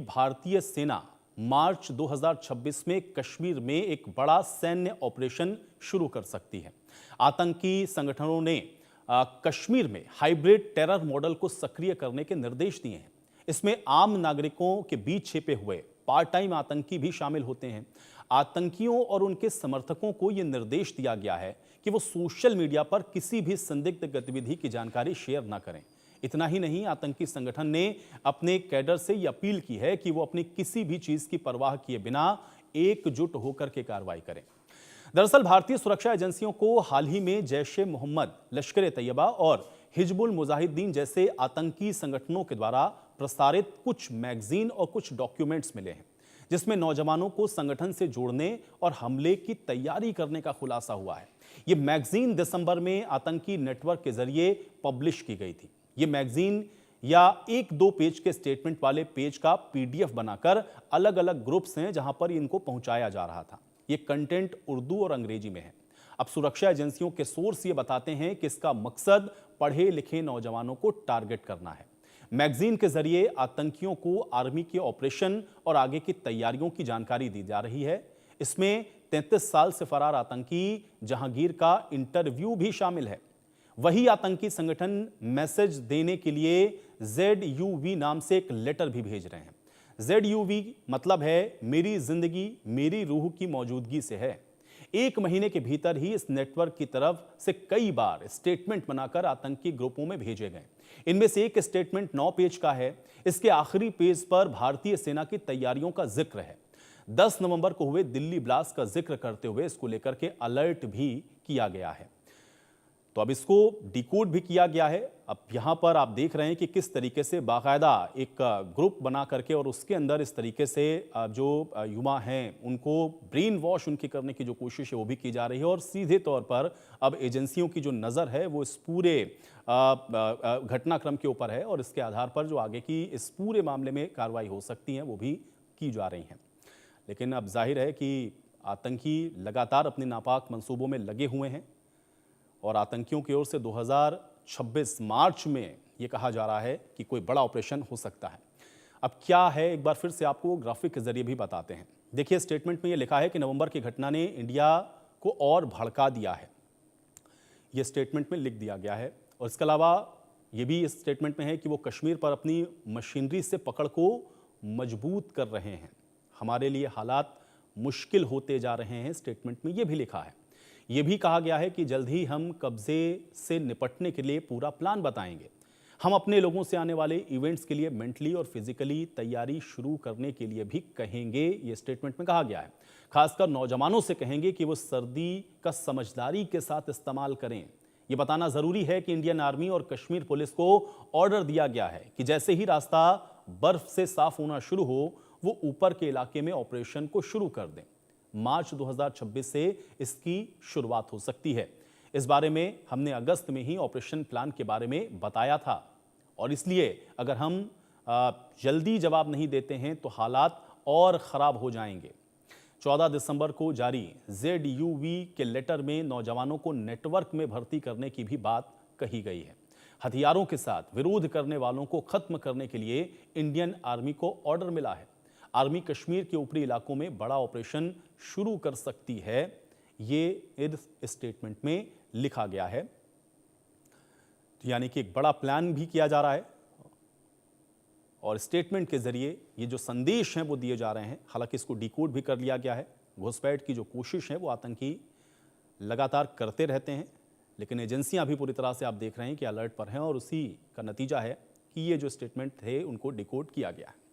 भारतीय सेना मार्च 2026 में कश्मीर में एक बड़ा सैन्य ऑपरेशन शुरू कर सकती है। आतंकी संगठनों ने कश्मीर में हाइब्रिड टेरर मॉडल को सक्रिय करने के निर्देश दिए हैं। इसमें आम नागरिकों के बीच छिपे हुए पार्ट टाइम आतंकी भी शामिल होते हैं। आतंकियों और उनके समर्थकों को यह निर्देश दिया गया है कि वो सोशल मीडिया पर किसी भी संदिग्ध गतिविधि की जानकारी शेयर न करें। इतना ही नहीं, आतंकी संगठन ने अपने कैडर से यह अपील की है कि वो अपनी किसी भी चीज की परवाह किए बिना एकजुट होकर के कार्रवाई करें। दरअसल भारतीय सुरक्षा एजेंसियों को हाल ही में जैश-ए-मोहम्मद, लश्कर-ए-तैयबा और हिजबुल मुजाहिदीन जैसे आतंकी संगठनों के द्वारा प्रसारित कुछ मैगजीन और कुछ डॉक्यूमेंट्स मिले हैं, जिसमें नौजवानों को संगठन से जोड़ने और हमले की तैयारी करने का खुलासा हुआ है। ये मैगजीन दिसंबर में आतंकी नेटवर्क के जरिए पब्लिश की गई थी। ये मैगजीन या 1-2 पेज के स्टेटमेंट वाले पेज का पीडीएफ बनाकर अलग अलग ग्रुप्स हैं जहां पर इनको पहुंचाया जा रहा था। ये कंटेंट उर्दू और अंग्रेजी में है। अब सुरक्षा एजेंसियों के सोर्स ये बताते हैं कि इसका मकसद पढ़े लिखे नौजवानों को टारगेट करना है। मैगजीन के जरिए आतंकियों को आर्मी के ऑपरेशन और आगे की तैयारियों की जानकारी दी जा रही है। इसमें 33 साल से फरार आतंकी जहांगीर का इंटरव्यू भी शामिल है। वही आतंकी संगठन मैसेज देने के लिए ZUV नाम से एक लेटर भी भेज रहे हैं। ZUV मतलब है मेरी जिंदगी मेरी रूह की मौजूदगी से है। 1 महीने के भीतर ही इस नेटवर्क की तरफ से कई बार स्टेटमेंट बनाकर आतंकी ग्रुपों में भेजे गए। इनमें से एक स्टेटमेंट 9 पेज का है। इसके आखिरी पेज पर भारतीय सेना की तैयारियों का जिक्र है। 10 नवंबर को हुए दिल्ली ब्लास्ट का जिक्र करते हुए इसको लेकर के अलर्ट भी किया गया है। तो अब इसको डिकोड भी किया गया है। अब यहां पर आप देख रहे हैं कि किस तरीके से बाकायदा एक ग्रुप बना करके और उसके अंदर इस तरीके से जो युवा हैं उनको ब्रेन वॉश उनकी करने की जो कोशिश है वो भी की जा रही है। और सीधे तौर पर अब एजेंसियों की जो नज़र है वो इस पूरे घटनाक्रम के ऊपर है और इसके आधार पर जो आगे की इस पूरे मामले में कार्रवाई हो सकती है वो भी की जा रही हैं। लेकिन अब जाहिर है कि आतंकी लगातार अपने नापाक मंसूबों में लगे हुए हैं और आतंकियों की ओर से 2026 मार्च में ये कहा जा रहा है कि कोई बड़ा ऑपरेशन हो सकता है। अब क्या है, एक बार फिर से आपको ग्राफिक के जरिए भी बताते हैं। देखिए, स्टेटमेंट में ये लिखा है कि नवंबर की घटना ने इंडिया को और भड़का दिया है। ये स्टेटमेंट में लिख दिया गया है। और इसके अलावा ये भी इस स्टेटमेंट में है कि वो कश्मीर पर अपनी मशीनरी से पकड़ को मजबूत कर रहे हैं। हमारे लिए हालात मुश्किल होते जा रहे हैं, स्टेटमेंट में ये भी लिखा है। यह भी कहा गया है कि जल्द ही हम कब्जे से निपटने के लिए पूरा प्लान बताएंगे। हम अपने लोगों से आने वाले इवेंट्स के लिए मेंटली और फिजिकली तैयारी शुरू करने के लिए भी कहेंगे, ये स्टेटमेंट में कहा गया है। खासकर नौजवानों से कहेंगे कि वो सर्दी का समझदारी के साथ इस्तेमाल करें। ये बताना जरूरी है कि इंडियन आर्मी और कश्मीर पुलिस को ऑर्डर दिया गया है कि जैसे ही रास्ता बर्फ से साफ होना शुरू हो वो ऊपर के इलाके में ऑपरेशन को शुरू कर दें। मार्च 2026 से इसकी शुरुआत हो सकती है। इस बारे में हमने अगस्त में ही ऑपरेशन प्लान के बारे में बताया था और इसलिए अगर हम जल्दी जवाब नहीं देते हैं तो हालात और खराब हो जाएंगे। 14 दिसंबर को जारी ZUV के लेटर में नौजवानों को नेटवर्क में भर्ती करने की भी बात कही गई है। हथियारों के साथ विरोध करने वालों को खत्म करने के लिए इंडियन आर्मी को ऑर्डर मिला है। आर्मी कश्मीर के ऊपरी इलाकों में बड़ा ऑपरेशन शुरू कर सकती है, ये इस स्टेटमेंट में लिखा गया है। तो यानी कि एक बड़ा प्लान भी किया जा रहा है और स्टेटमेंट के जरिए ये जो संदेश हैं वो दिए जा रहे हैं। हालांकि इसको डिकोड भी कर लिया गया है। घुसपैठ की जो कोशिश है वो आतंकी लगातार करते रहते हैं, लेकिन एजेंसियां भी पूरी तरह से आप देख रहे हैं कि अलर्ट पर हैं और उसी का नतीजा है कि ये जो स्टेटमेंट थे उनको डिकोड किया गया है।